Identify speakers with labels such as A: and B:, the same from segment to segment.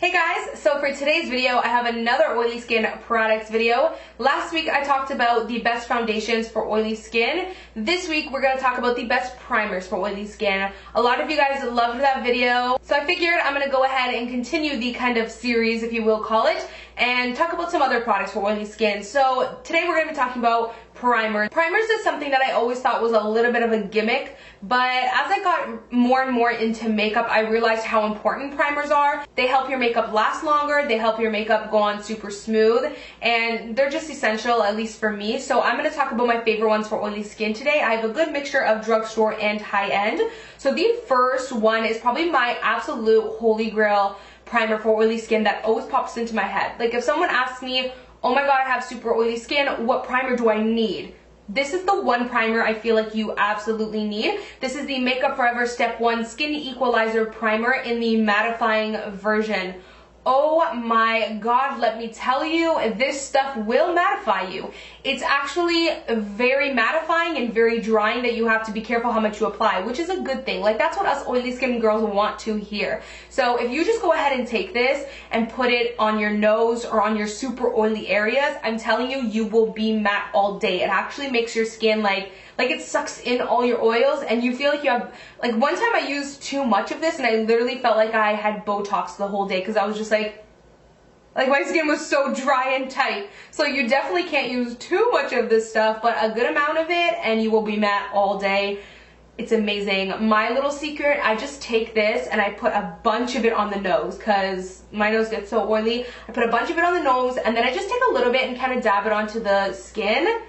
A: Hey guys, so for today's video I have another oily skin products video. Last week I talked about the best foundations for oily skin. This week we're going to talk about the best primers for oily skin. A lot of you guys loved that video, so I figured I'm going to go ahead and continue the kind of series, if you will call it, and talk about some other products for oily skin. So today we're going to be talking about primers. Primers is something that I always thought was a little bit of a gimmick, but as I got more and more into makeup, I realized how important primers are. They help your makeup last longer, they help your makeup go on super smooth, and they're just essential, at least for me. So I'm going to talk about my favorite ones for oily skin today. I have a good mixture of drugstore and high-end. So the first one is probably my absolute holy grail primer for oily skin that always pops into my head. Like if someone asks me, oh my god, I have super oily skin, what primer do I need? This is the one primer I feel like you absolutely need. This is the Makeup Forever Step 1 Skin Equalizer Primer in the mattifying version. Oh my god, let me tell you, this stuff will mattify you. It's actually very mattifying and very drying that you have to be careful how much you apply, which is a good thing. Like, that's what us oily skin girls want to hear. So if you just go ahead and take this and put it on your nose or on your super oily areas, I'm telling you, you will be matte all day. It actually makes your skin like it sucks in all your oils, and you feel like you have, like one time I used too much of this and I literally felt like I had Botox the whole day because I was just like my skin was so dry and tight. So you definitely can't use too much of this stuff, but a good amount of it and you will be matte all day. It's amazing. My little secret, I just take this and I put a bunch of it on the nose because my nose gets so oily. I put a bunch of it on the nose and then I just take a little bit and kind of dab it onto the skin.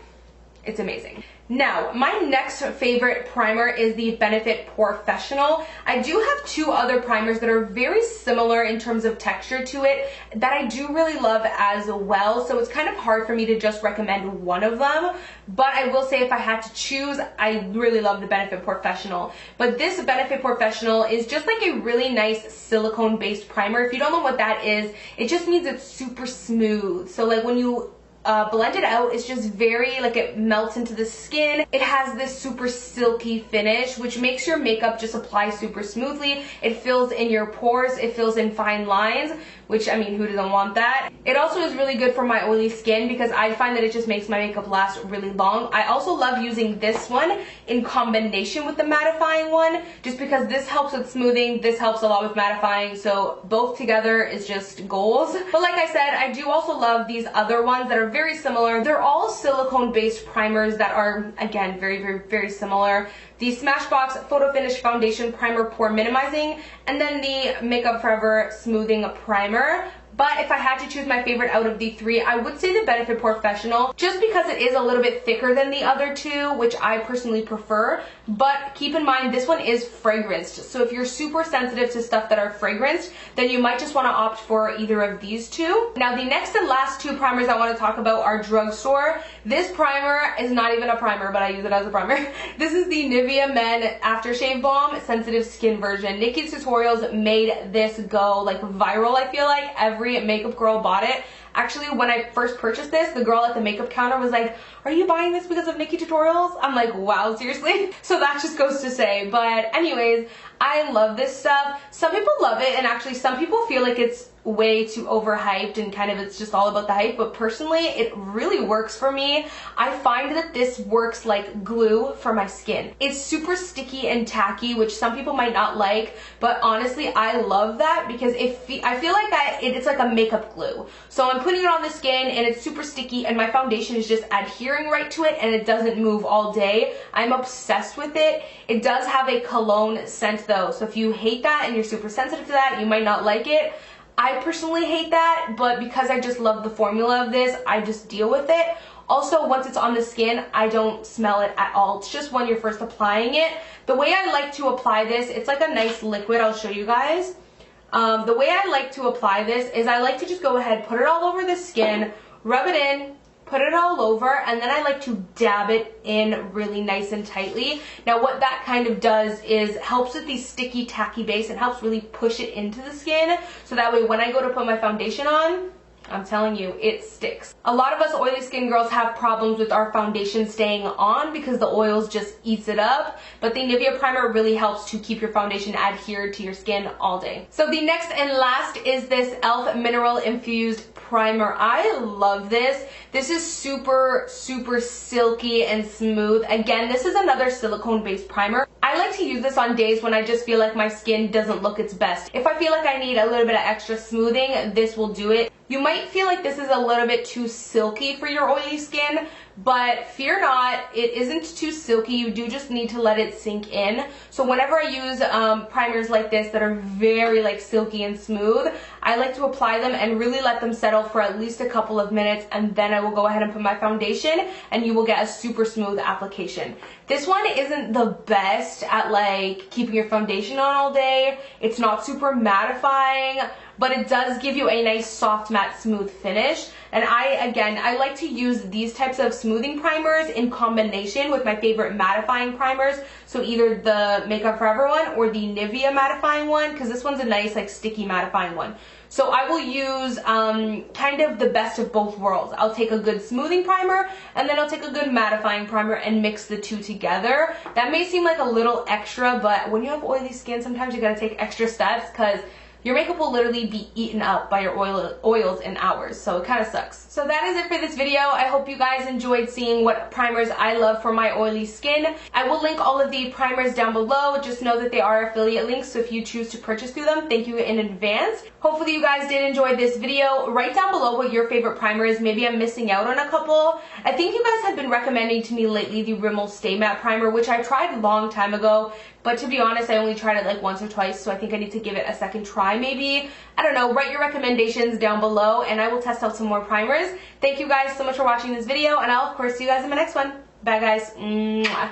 A: It's amazing. Now, my next favorite primer is the Benefit POREfessional. I do have two other primers that are very similar in terms of texture to it that I do really love as well, so it's kind of hard for me to just recommend one of them, but I will say if I had to choose, I really love the Benefit POREfessional. But this Benefit POREfessional is just like a really nice silicone-based primer. If you don't know what that is, it just means it's super smooth. So like when you blend it out, it's just very, like, it melts into the skin. It has this super silky finish, which makes your makeup just apply super smoothly. It fills in your pores, it fills in fine lines, which, I mean, who doesn't want that? It also is really good for my oily skin because I find that it just makes my makeup last really long. I also love using this one in combination with the mattifying one, just because this helps with smoothing, this helps a lot with mattifying, so both together is just goals. But like I said, I do also love these other ones that are very similar. They're all silicone-based primers that are, again, very similar. The Smashbox Photo Finish Foundation Primer Pore Minimizing, and then the Makeup Forever Smoothing Primer. But if I had to choose my favorite out of the three, I would say the Benefit POREfessional, just because it is a little bit thicker than the other two, which I personally prefer. But keep in mind, this one is fragranced. So if you're super sensitive to stuff that are fragranced, then you might just want to opt for either of these two. Now, the next and last two primers I want to talk about are drugstore. This primer is not even a primer, but I use it as a primer. This is the Nivea Men Aftershave Balm Sensitive Skin version. Nikki's Tutorials made this go like viral, I feel like. Every makeup girl bought it. Actually, when I first purchased this, the girl at the makeup counter was like, are you buying this because of Nikki Tutorials? I'm like, wow, seriously? So that just goes to say. But anyways, I love this stuff. Some people love it, and actually some people feel like it's way too overhyped and kind of it's just all about the hype, but personally it really works for me. I find that this works like glue for my skin. It's super sticky and tacky, which some people might not like, but honestly I love that because I feel like that it's like a makeup glue. So I'm putting it on the skin and it's super sticky and my foundation is just adhering right to it and it doesn't move all day. I'm obsessed with it. It does have a cologne scent though, so if you hate that and you're super sensitive to that, you might not like it. I personally hate that, but because I just love the formula of this, I just deal with it. Also, once it's on the skin, I don't smell it at all. It's just when you're first applying it. The way I like to apply this, it's like a nice liquid. I'll show you guys. The way I like to apply this is I like to just go ahead, put it all over the skin, rub it in, put it all over, and then I like to dab it in really nice and tightly. Now what that kind of does is helps with the sticky tacky base and helps really push it into the skin, so that way when I go to put my foundation on, I'm telling you, it sticks. A lot of us oily skin girls have problems with our foundation staying on because the oils just eats it up, but the Nivea primer really helps to keep your foundation adhered to your skin all day. So the next and last is this e.l.f. Mineral Infused Primer. I love this. This is super, super silky and smooth. Again, this is another silicone-based primer. I like to use this on days when I just feel like my skin doesn't look its best. If I feel like I need a little bit of extra smoothing, this will do it. You might feel like this is a little bit too silky for your oily skin, but fear not, it isn't too silky. You do just need to let it sink in. So whenever I use primers like this that are very like silky and smooth, I like to apply them and really let them settle for at least a couple of minutes, and then I will go ahead and put my foundation and you will get a super smooth application. This one isn't the best at like keeping your foundation on all day. It's not super mattifying, but it does give you a nice soft matte smooth finish. And I like to use these types of smoothing primers in combination with my favorite mattifying primers. So either the Makeup Forever one or the Nivea mattifying one, because this one's a nice like sticky mattifying one. So I will use kind of the best of both worlds. I'll take a good smoothing primer and then I'll take a good mattifying primer and mix the two together. That may seem like a little extra, but when you have oily skin, sometimes you gotta take extra steps because your makeup will literally be eaten up by your oils in hours, so it kind of sucks. So that is it for this video. I hope you guys enjoyed seeing what primers I love for my oily skin. I will link all of the primers down below. Just know that they are affiliate links, so if you choose to purchase through them, thank you in advance. Hopefully you guys did enjoy this video. Write down below what your favorite primer is. Maybe I'm missing out on a couple. I think you guys have been recommending to me lately the Rimmel Stay Matte Primer, which I tried a long time ago. But to be honest, I only tried it like once or twice, so I think I need to give it a second try maybe. I don't know, write your recommendations down below and I will test out some more primers. Thank you guys so much for watching this video, and I'll of course see you guys in my next one. Bye guys. Mwah.